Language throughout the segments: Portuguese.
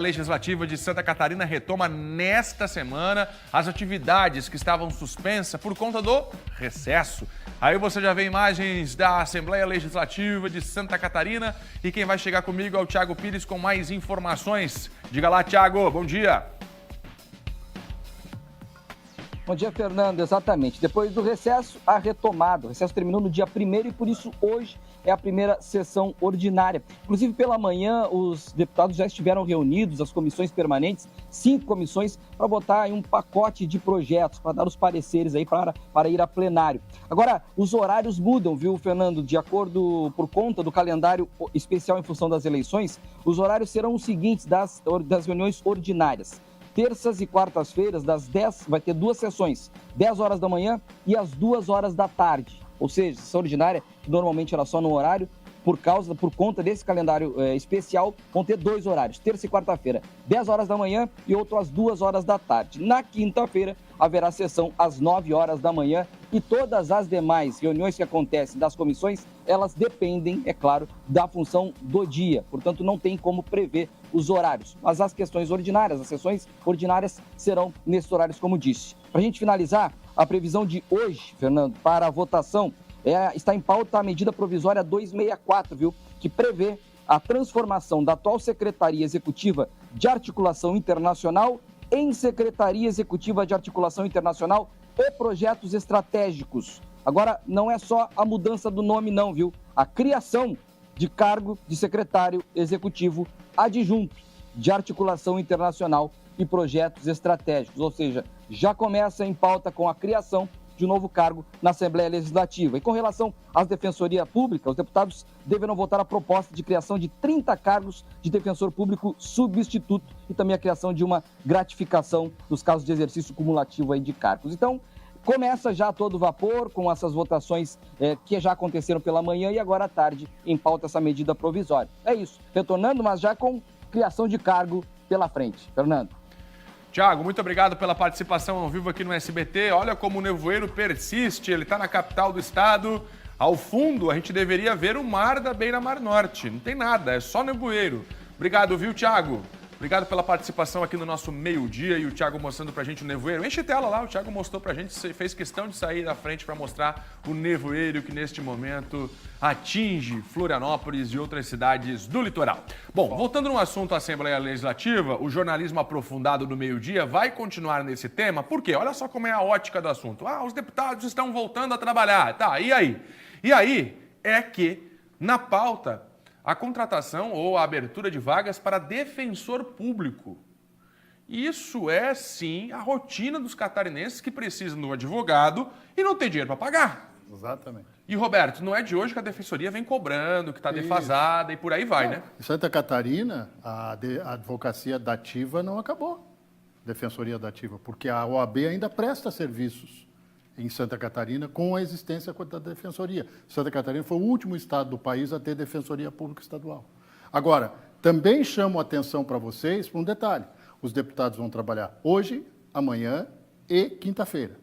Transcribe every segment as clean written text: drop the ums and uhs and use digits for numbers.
Legislativa de Santa Catarina retoma nesta semana as atividades que estavam suspensas por conta do recesso. Aí você já vê imagens da Assembleia Legislativa de Santa Catarina e quem vai chegar comigo é o Thiago Pires com mais informações. Diga lá, Thiago, bom dia. Bom dia, Fernando. Exatamente. Depois do recesso, a retomada. O recesso terminou no dia 1º e, por isso, hoje é a primeira sessão ordinária. Inclusive, pela manhã, os deputados já estiveram reunidos, as comissões permanentes, 5 comissões, para botar aí um pacote de projetos, para dar os pareceres aí para ir a plenário. Agora, os horários mudam, viu, Fernando? De acordo, por conta do calendário especial em função das eleições, os horários serão os seguintes das reuniões ordinárias. Terças e quartas-feiras, das 10, vai ter 2 sessões, 10 horas da manhã e às 2 horas da tarde. Ou seja, sessão ordinária, que normalmente era só no horário, por conta desse calendário especial, vão ter 2 horários, terça e quarta-feira, 10 horas da manhã e outro às 2 horas da tarde. Na quinta-feira, haverá sessão às 9 horas da manhã e todas as demais reuniões que acontecem das comissões, elas dependem, é claro, da função do dia. Portanto, não tem como prever os horários. Mas as questões ordinárias, as sessões ordinárias serão nesses horários, como disse. Para a gente finalizar, a previsão de hoje, Fernando, para a votação, está em pauta a medida provisória 264, viu? Que prevê a transformação da atual Secretaria Executiva de Articulação Internacional em Secretaria Executiva de Articulação Internacional e Projetos Estratégicos. Agora, não é só a mudança do nome, não, viu? A criação de cargo de secretário executivo adjunto de Articulação Internacional e Projetos Estratégicos. Ou seja, já começa em pauta com a criação de um novo cargo na Assembleia Legislativa. E com relação às Defensoria Pública, os deputados deverão votar a proposta de criação de 30 cargos de defensor público substituto e também a criação de uma gratificação nos casos de exercício cumulativo aí de cargos. Então, começa já a todo vapor com essas votações que já aconteceram pela manhã e agora à tarde em pauta essa medida provisória. É isso, retornando, mas já com criação de cargo pela frente. Fernando. Thiago, muito obrigado pela participação ao vivo aqui no SBT. Olha como o nevoeiro persiste, ele está na capital do estado. Ao fundo, a gente deveria ver o mar da Beira-Mar Norte. Não tem nada, é só nevoeiro. Obrigado, viu, Thiago? Obrigado pela participação aqui no nosso meio-dia e o Thiago mostrando pra gente o nevoeiro. Enche tela lá, o Thiago mostrou pra gente, fez questão de sair da frente para mostrar o nevoeiro que neste momento atinge Florianópolis e outras cidades do litoral. Bom, voltando no assunto Assembleia Legislativa, o jornalismo aprofundado do meio-dia vai continuar nesse tema, por quê? Olha só como é a ótica do assunto. Os deputados estão voltando a trabalhar, tá, e aí? E aí é que, na pauta, a contratação ou a abertura de vagas para defensor público. Isso é, sim, a rotina dos catarinenses que precisam de um advogado e não tem dinheiro para pagar. Exatamente. E, Roberto, não é de hoje que a defensoria vem cobrando, que está defasada e por aí vai, né? Em Santa Catarina, a advocacia dativa não acabou, defensoria dativa, porque a OAB ainda presta serviços em Santa Catarina com a existência da defensoria. Santa Catarina foi o último estado do país a ter defensoria pública estadual. Agora, também chamo a atenção para vocês para um detalhe. Os deputados vão trabalhar hoje, amanhã e quinta-feira.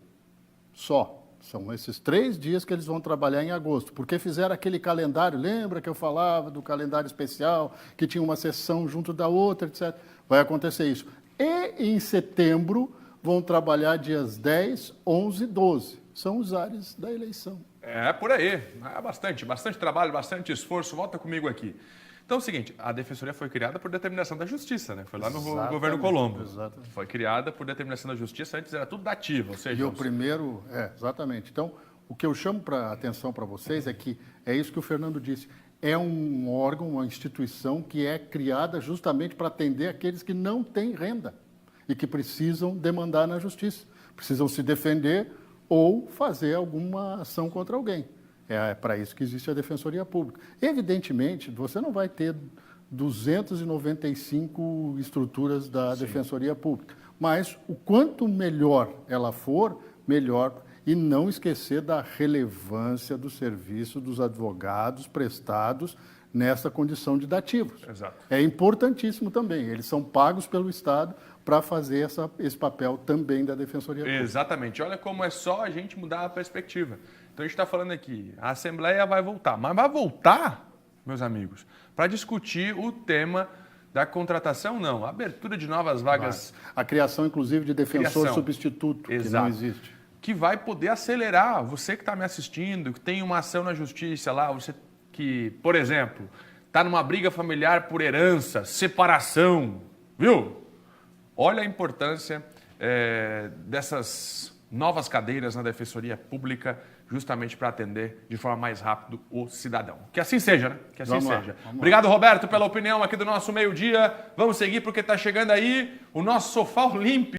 Só. São esses 3 dias que eles vão trabalhar em agosto, porque fizeram aquele calendário, lembra que eu falava do calendário especial, que tinha uma sessão junto da outra, etc. Vai acontecer isso. E em setembro vão trabalhar dias 10, 11 e 12. São os ares da eleição. É, por aí. É bastante trabalho, bastante esforço. Volta comigo aqui. Então é o seguinte, a Defensoria foi criada por determinação da Justiça, né? Foi lá no governo Colombo. Exatamente. Foi criada por determinação da Justiça, antes era tudo dativa, ou seja... E o primeiro... exatamente. Então, o que eu chamo para atenção para vocês é que é isso que o Fernando disse. É um órgão, uma instituição que é criada justamente para atender aqueles que não têm renda e que precisam demandar na Justiça. Precisam se defender ou fazer alguma ação contra alguém. É para isso que existe a Defensoria Pública. Evidentemente, você não vai ter 295 estruturas da Defensoria Pública, mas o quanto melhor ela for, melhor. E não esquecer da relevância do serviço dos advogados prestados nessa condição de dativos. Exato. É importantíssimo também. Eles são pagos pelo Estado para fazer esse papel também da Defensoria Pública. Exatamente. Olha como é só a gente mudar a perspectiva. Então a gente está falando aqui, a Assembleia vai voltar. Mas vai voltar, meus amigos, para discutir o tema Da contratação, não. A abertura de novas vagas. A criação, inclusive, de defensor substituto, que não existe. Que vai poder acelerar. Você que está me assistindo, que tem uma ação na justiça lá, você que, por exemplo, está numa briga familiar por herança, separação, viu? Olha a importância dessas novas cadeiras na Defensoria Pública, justamente para atender de forma mais rápida o cidadão. Que assim seja, né? Que assim seja. Obrigado, Roberto, pela opinião aqui do nosso meio-dia. Vamos seguir porque está chegando aí o nosso Sofá Olímpico.